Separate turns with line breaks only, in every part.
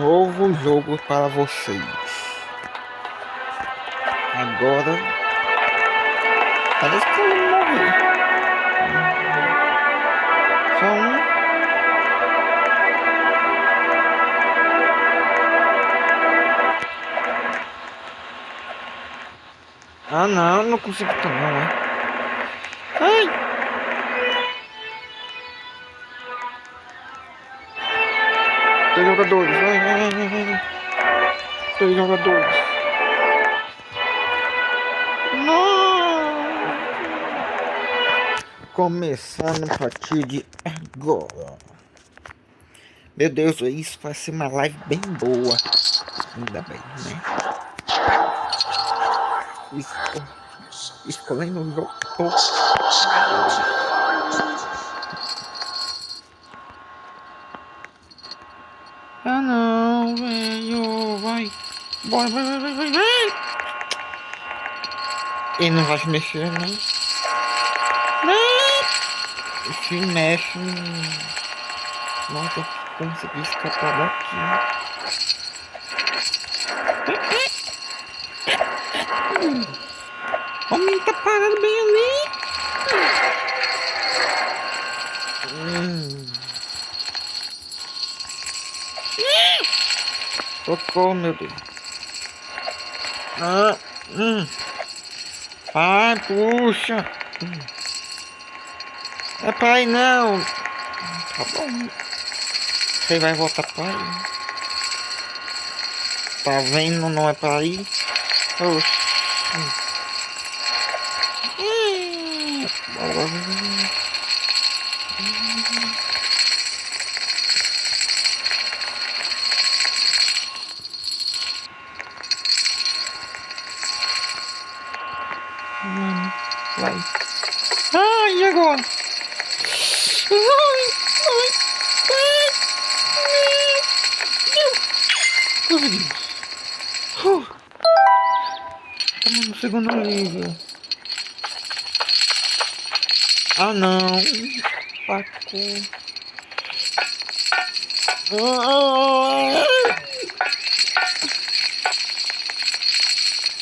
novo jogo para vocês. Agora parece que eu vou morrer. Só um. Ah não, não consigo tomar, né? Ai! Dois jogadores, vai. Dois jogadores. Não! Começando a partir de agora. Meu Deus, isso vai ser uma live bem boa. Ainda bem, né? Escolhendo o jogo. Ah não, velho. Vai. Bora, vai. Ele não vai se mexer, né? Não! Se mexe. Nossa, consegui escapar daqui. O homem tá parado bem ali. Socorro, meu Deus. Ai, puxa. É pra ir não. Tá bom. Você vai voltar pra ir. Tá vendo? Não é pra ir. Oxi. Vai. Ai, e agora? Conseguimos. Estamos no segundo nível. Ah não. Pacou.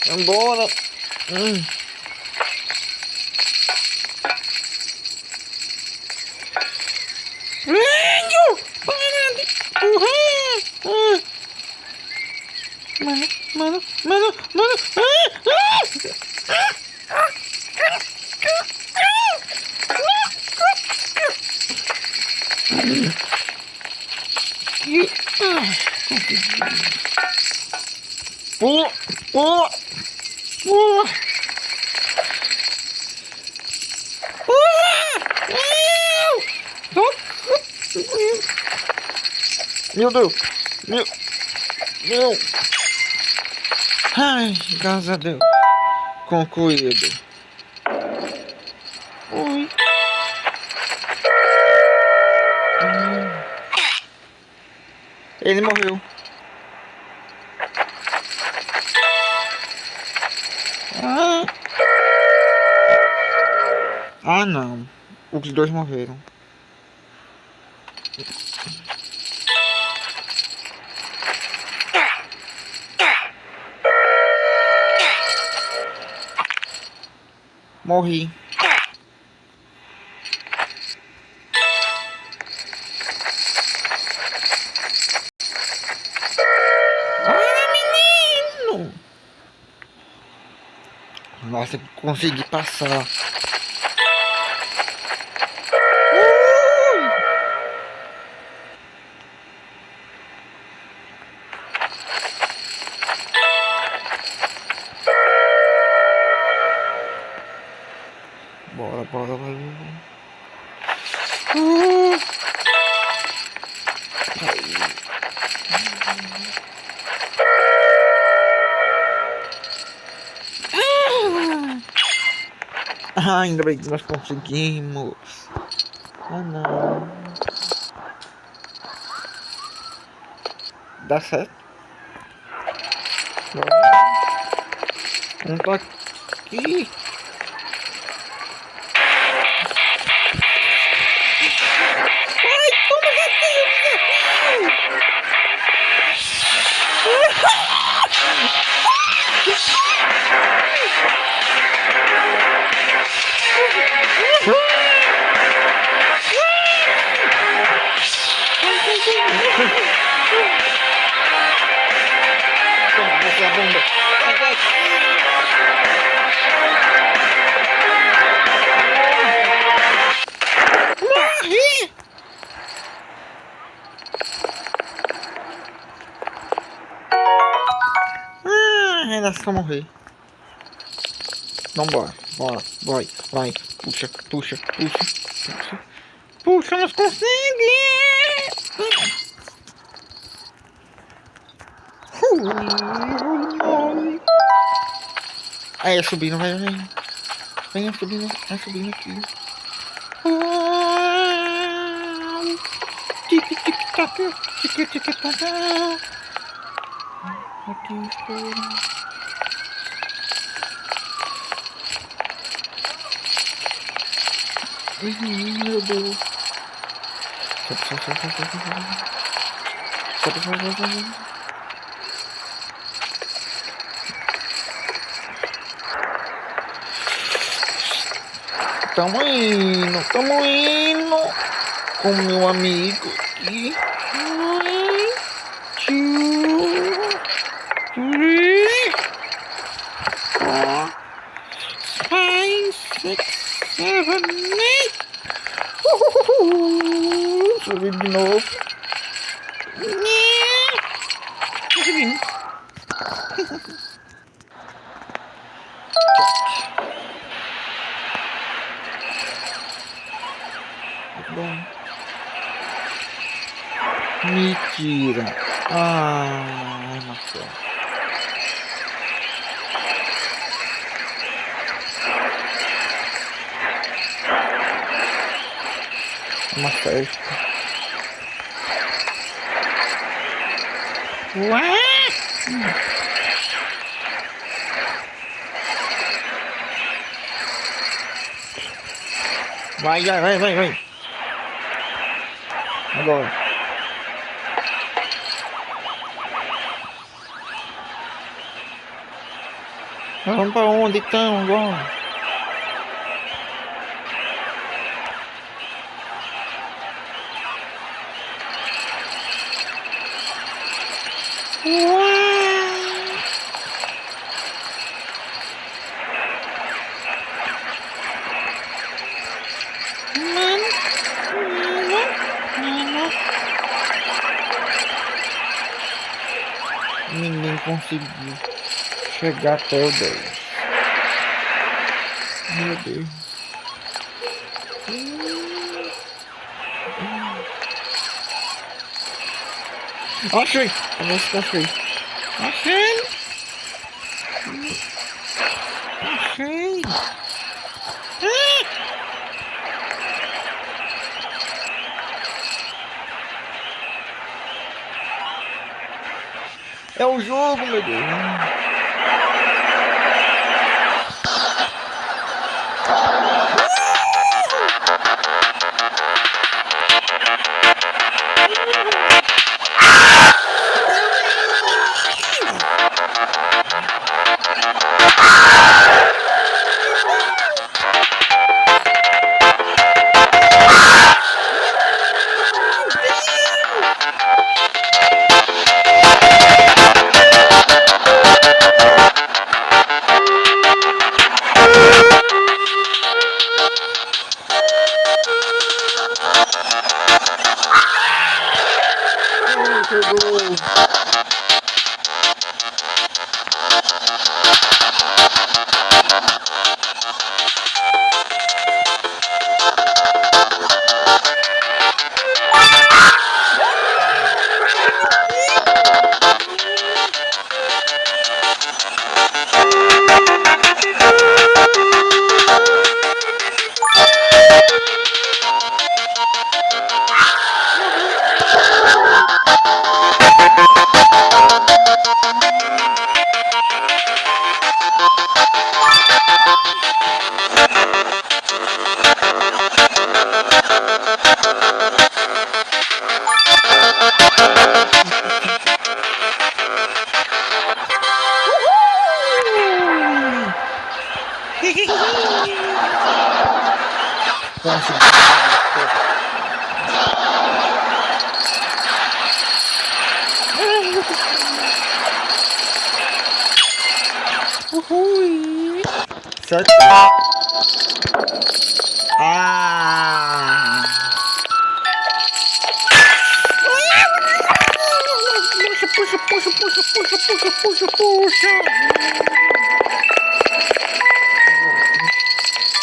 Embora. Venho! Para de correr! Mano. Pula. Meu Deus. Meu. Ai, graças a Deus. Concluído. Oi. Ele morreu. Ah não. Os dois morreram. Morri. Menino! Nossa, consegui passar. Bora. Ainda bem que nós conseguimos. Ah não. Dá certo. Um tá aqui. Toma essa bunda. Sai daqui. Morri! Ainda só morrer. Vambora, bora, vai. Puxa. Puxa, nós conseguimos! Aí, subindo, vai. Venha subindo, vai subindo aqui. Tic-tic-tac, tic-tic-tac. Aqui estou. Meu Deus. Sobe. Tamo indo com meu amigo aqui. 1, 2, 3, 4, 5, 6, 7, 8. Subindo de novo. Subindo. Bom. Mentira. Ai, Marcelo. Uma festa. Ué? Vai. Agora. Vamos pra onde então agora? Ninguém conseguiu chegar até o 10. Meu Deus. Achei! Achei! É o jogo, meu Deus. Pegou. Consegui. Ui. Certo? Ah! Puxa, puxa, puxa, puxa, puxa, puxa, puxa, puxa.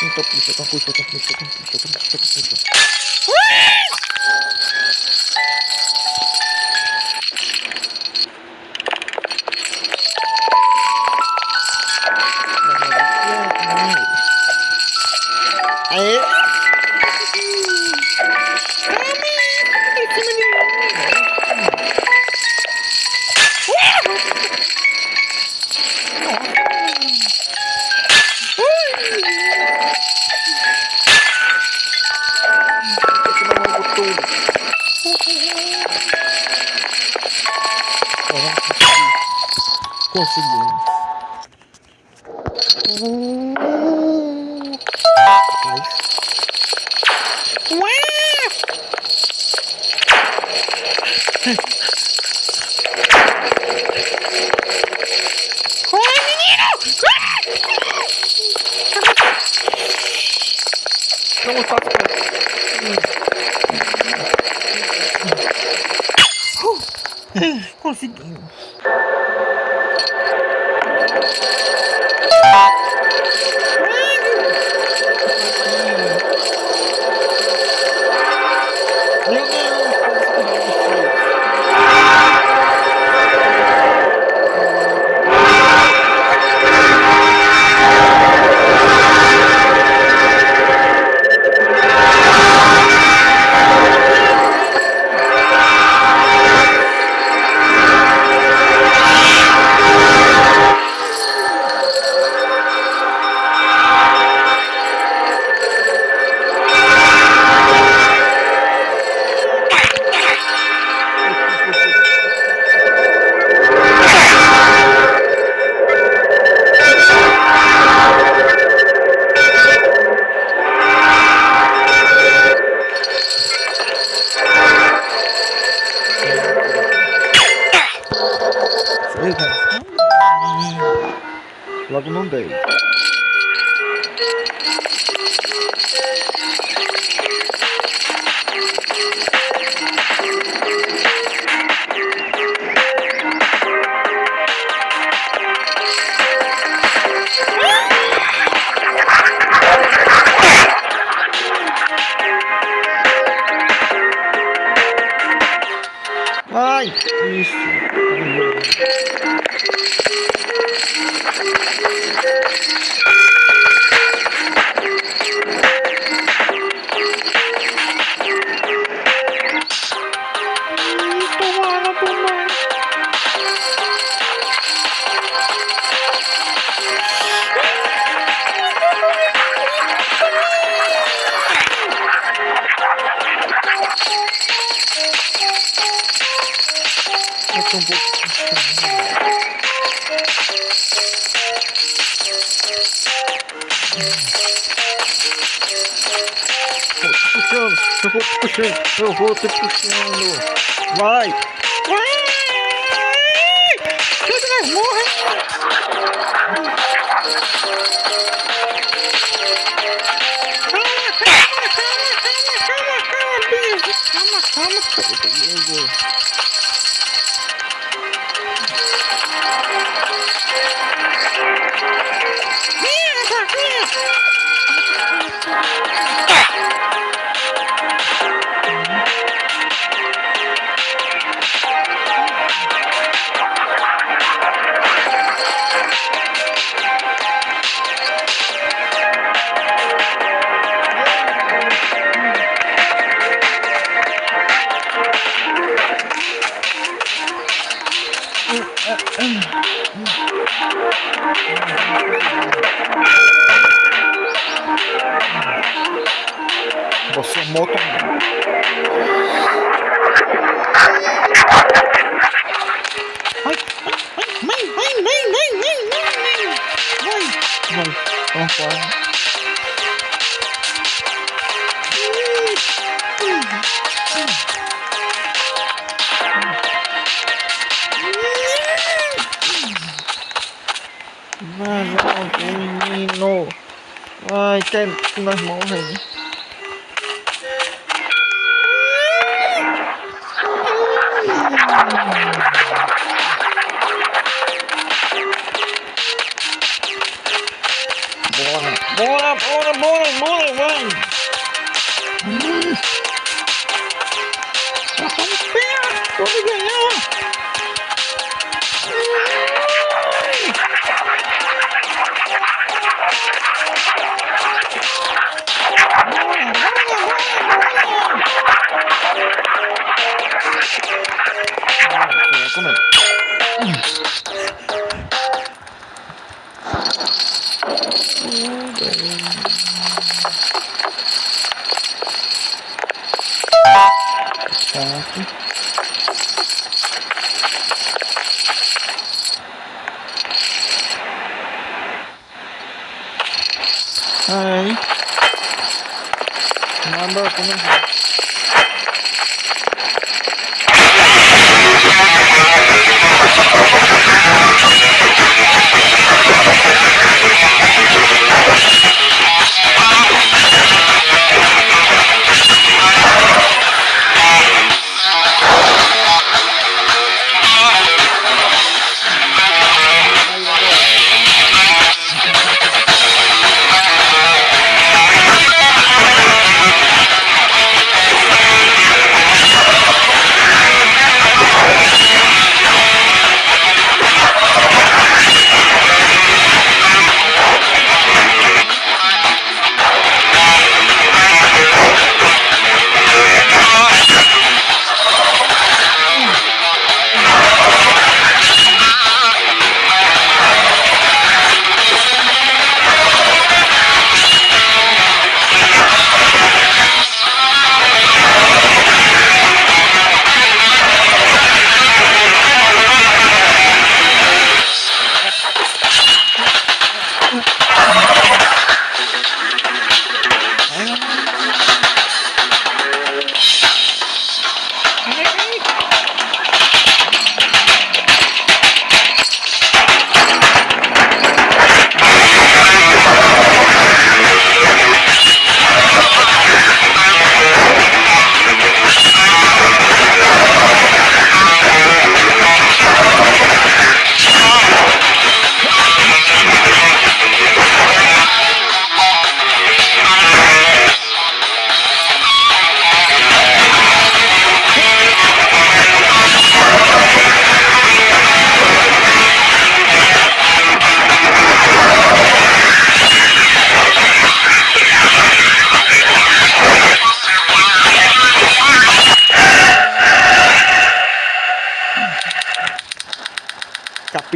Então puxa, então puxa, então puxa, então puxa, então puxa, então puxa. Aê! Conseguimos. Corre, menino! Vamos passar. Conseguimos. Meu Deus, logo não dei. Ai, isso. Tomara, tomara. Eu tô um pouco. Puxando, eu vou te puxando, eu vou te puxando. Vai! Vai! Chega nas morras! Calma. Você é moto. Vai. Vamos fora. quer que nós morremos. Bora, vai! Nós estamos perto de ganhar! Aí, nada como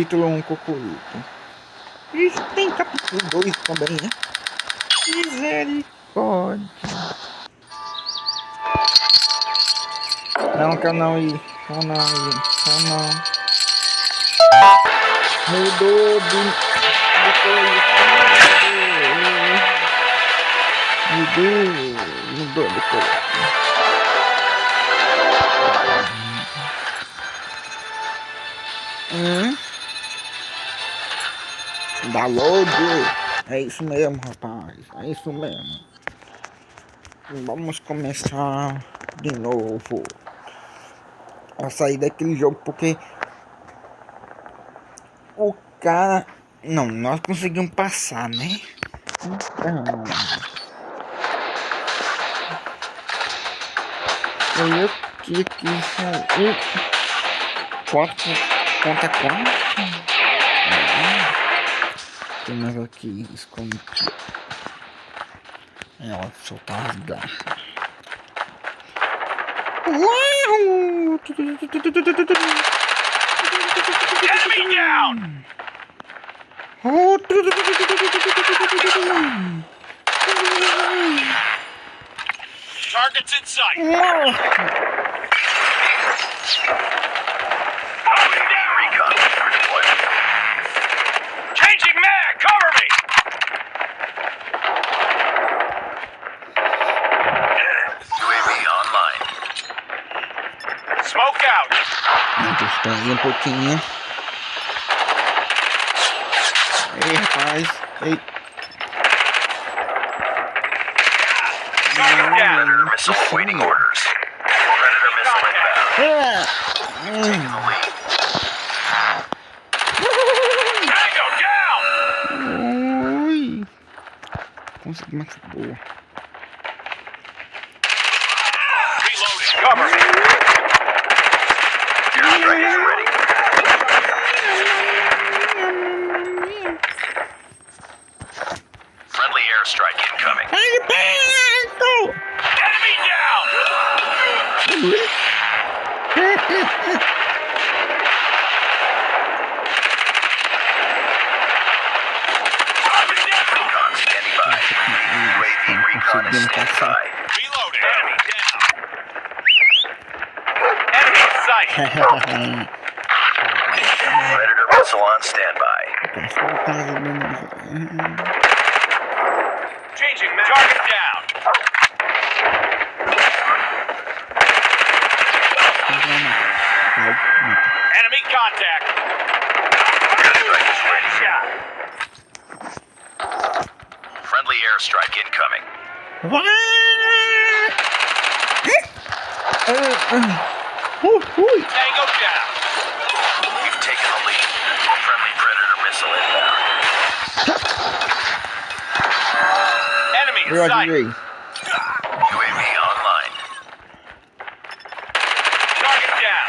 capítulo 1 Cocorito. Isso tem capítulo 2 também, né? Misericórdia. Não, quero não ir. Quero não ir. Quero não. Mudou de Mudou de cor. Download. É isso mesmo, rapaz. É isso mesmo. Vamos começar de novo a sair daquele jogo porque o cara... Não, nós conseguimos passar, né? Então... Foi eu que sair. 4 conta 4. Tem mais aqui escondido. Ela soltar as garras. Uau! Enemy down! Targets in sight. Changing mag, cover me. UAV online. Smoke out. Espera aí pouquinho. Ei, rapaz. Ei.
missile awaiting orders. Predator missile inbound. Taking the lead. Tango down!
Oi! Consegui mais boa.
Reloading. Cover me. Airstrike is ready. Friendly airstrike incoming. Enemy down! Recon standing by. UAV recon is standing by. Reloading. Enemy down. Enemy in sight. Predator missile on standby. Changing mag. Target down. Enemy contact. Airstrike is ready. Shot. Friendly airstrike incoming. Tango down. You've taken the lead. Friendly Predator missile inbound. Enemy in sight. UAV online. Target down.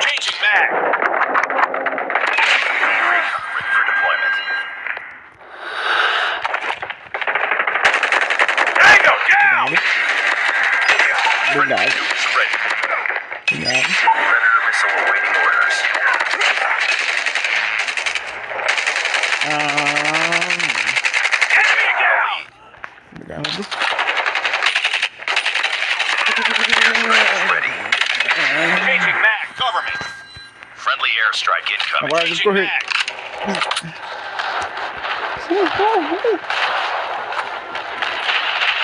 Changing mag. Ready for deployment. Tango down! Friendly nuke is ready. Predator missile awaiting orders. Enemy down! Ready. Changing mag. Cover me. Friendly airstrike incoming. Changing mag.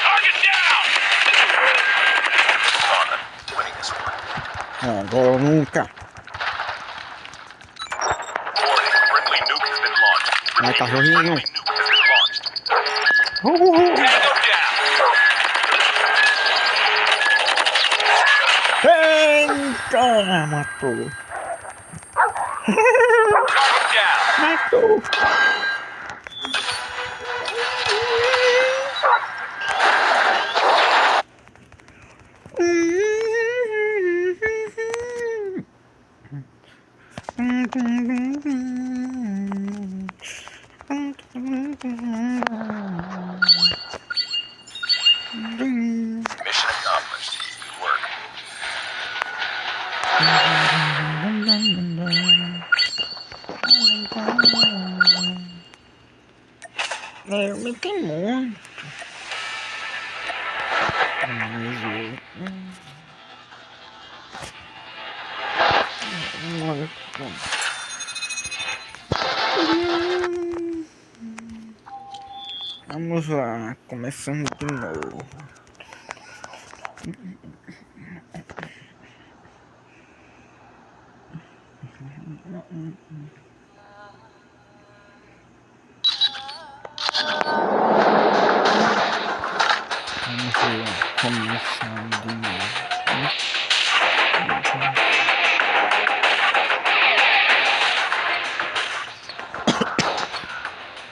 Target down! On them. Winning this one.
Agora ou nunca.
Warning. Friendly nuke has been launched.
Ai, cachorrinho.
Friendly nuke has been launched. Tango down.
Eita, matou.
Target down.
Matou.
Mission accomplished. Good work.
Mas tem muito. Vamos lá, começando de novo. Vamos lá, começando de novo.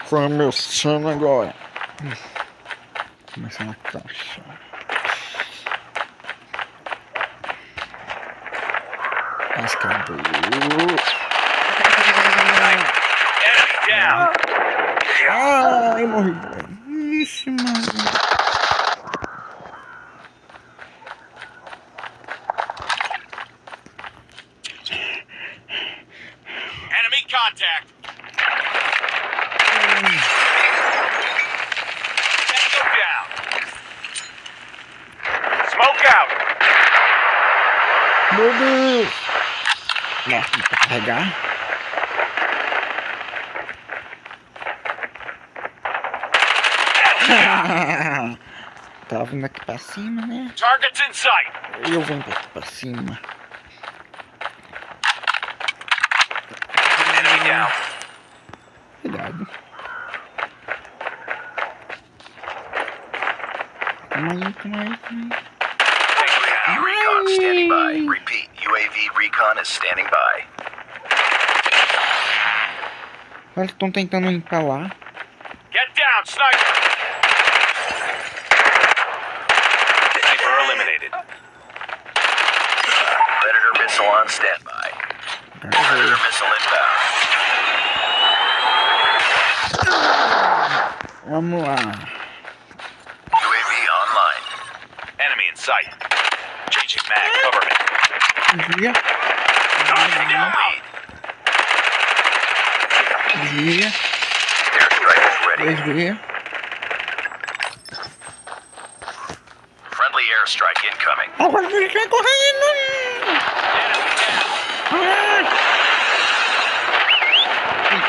Começando agora. Começando a caixa. Acabou.
Enemy down.
Ai, morri. Ixi, mano.
Enemy contact. Tango down. Smoke out.
Meu Deus. Não, pra carregar. Tava vindo aqui pra cima, né?
Targets in sight.
Eu venho aqui pra cima.
Enemy down.
Cuidado.
Recon standing by. Repeat, UAV recon is standing by.
Eles estão tentando ir pra lá.
Get down, sniper! Sniper eliminated. Predator missile on standby. Predator missile inbound.
Vamos lá.
UAV online. Enemy in sight. Changing mag, cover me.
Desvia.
Taking down lead.
Desvia.
Airstrike is ready.
Desvia.
Friendly airstrike incoming.
Agora ele vai correndo.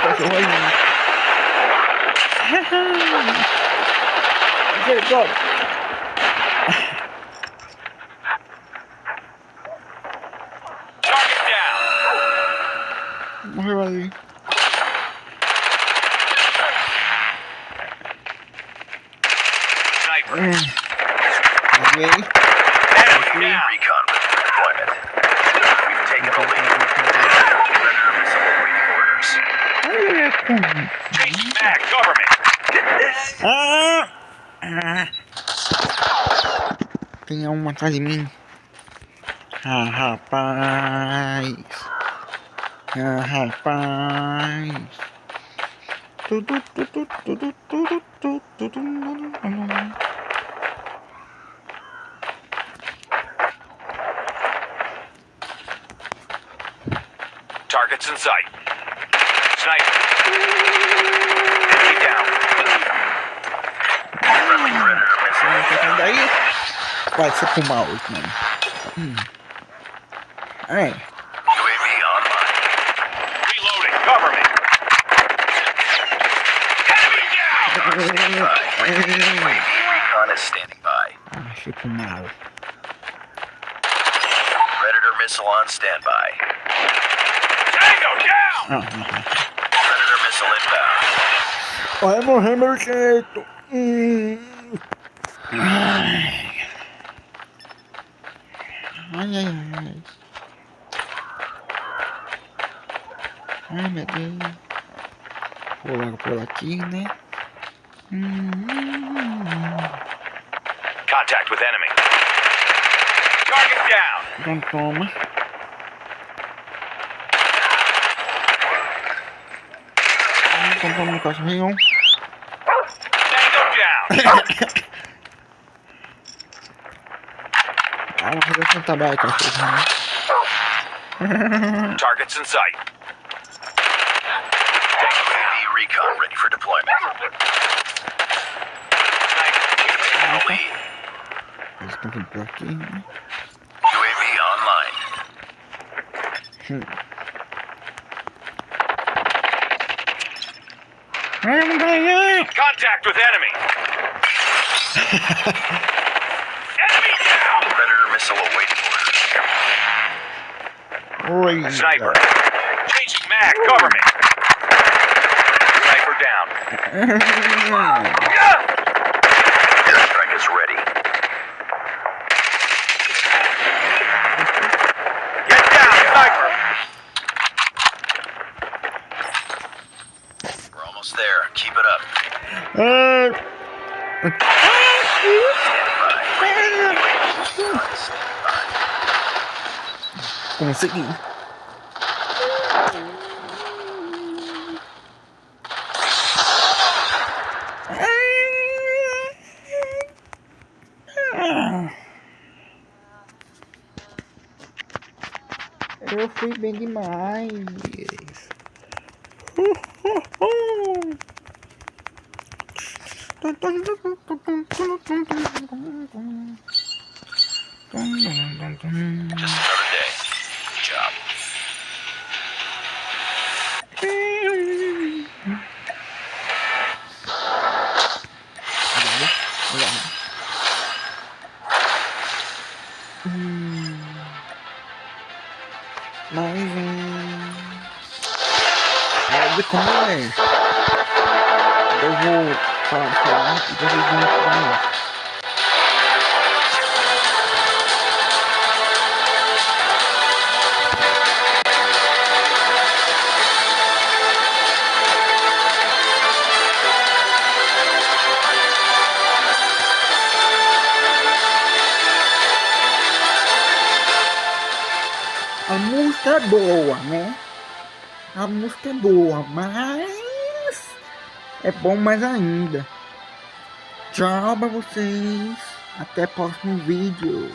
Cachorro aí.
Target down.
Morreu ali.
Sniper.
Desviei.
Enemy down. Recon with deployment. We've taken the lead. Predator missile awaiting orders. Changing mag, cover me.
Tem uma atrás de mim. Rapaz. Rapaz.
Targets in sight. Sniper. Enemy down. Friendly Predator missile.
Daí vai ser pro mal, mano. É.
UAV online. Reloading. Cover me. Enemy down. UAV recon is standing by.
Achei pro mal.
Predator missile on standby. Tango down. Predator missile inbound.
Vai morrer, meu jeito. Ai, ai, ai. Ai, meu Deus. Vou logo por aqui, né?
Contact with enemy. Target down.
Então toma. Então toma no cachorrinho.
Tango down.
Ah, vou fazer um trabalho, cachorrinho.
Targets in sight. UAV recon ready for deployment. Sniper. Lead.
Eles estão vindo por aqui, né?
UAV online. Contact with enemy. Enemy down. Predator missile awaiting orders.
Oi.
Sniper. Changing mag. Cover me. Sniper down. Airstrike is ready. Get down, sniper. We're almost there. Keep it up. Stand by. Stand by.
Consegui. Eu fui bem demais.
Just another day. Good job.
Mais de comer. Eu vou falar e vocês vão falar. A música é boa, né? A música é boa, mas é bom mais ainda. Tchau pra vocês. Até o próximo vídeo.